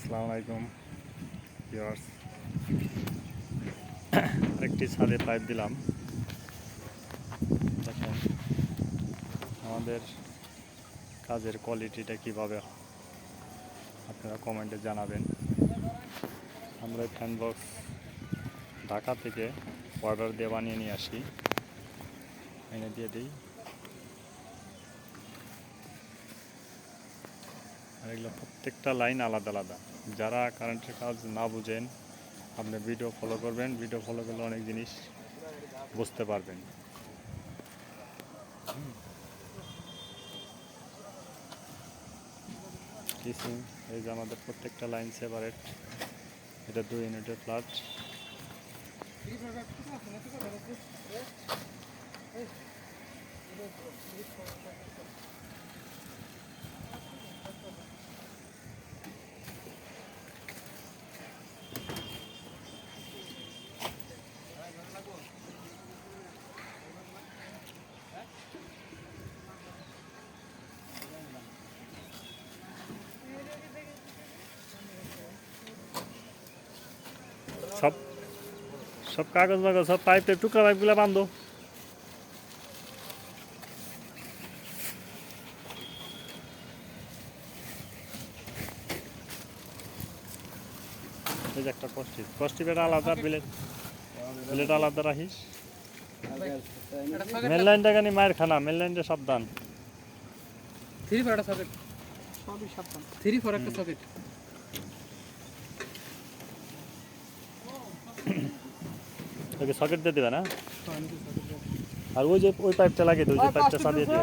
আসসালামু আলাইকুম ভিউয়ার্স, একটি ছাদে পাইপ দিলাম। দেখেন আমাদের কাজের কোয়ালিটিটা কিভাবে আপনারা কমেন্টে জানাবেন। আমরা ফ্যান বক্স ঢাকা থেকে অর্ডার দিয়ে বানিয়ে নিয়ে আসি, এনে দিয়ে দিই। আর এগুলো প্রত্যেকটা লাইন আলাদা আলাদা। যারা কারেন্টের কাজ না বুঝেন, আপনি ভিডিও ফলো করবেন, ভিডিও ফলো করলে অনেক জিনিস বুঝতে পারবেন। কিসিং, এই যে আমাদের প্রত্যেকটা লাইন সেপারেট। এটা 2 ইউনিটের ফ্ল্যাট। সব সব কাগজ বাগজ সব পাইপের টুকরা পাইপগুলো বান্ধো। এই যে একটা কষ্টিপের আলাদা, বিলেট আলাদা রাখিস। মেন লাইনটা কানি মায়ের খানা, মেন লাইনটা সাবধান। 3 ফর একটা সকেট, সবই সাবধান। 3 ফর একটা সকেট। ওকে সকেট দিয়ে দেবে না, আর ওই যে ওই পাইপটা লাগিয়ে দেবে, ওই পাইপটা সারিয়ে দিও।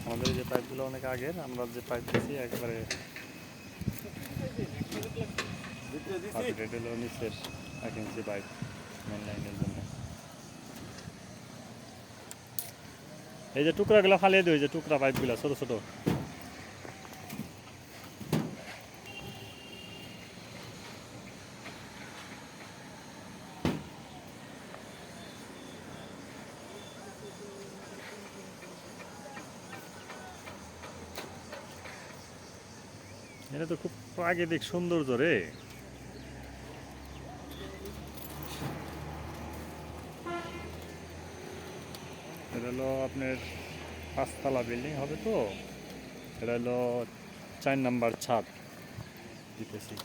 আমাদের যে পাইপগুলো অনেক আগের, আমরা যে পাইপ দিয়েছি একবারে নিচের 1 ইঞ্চি পাইপ মেন লাইনের জন্য। এই যে টুকরাগুলো ফালিয়ে দিই, ওই যে টুকরা পাইপগুলো ছোট ছোট। এটা তো খুব প্রাকৃতিক সৌন্দর্য রে। এটা হলো আপনার 5 তলা বিল্ডিং হবে, তো এটা হলো 4 নাম্বার ছাদ দিতেছি।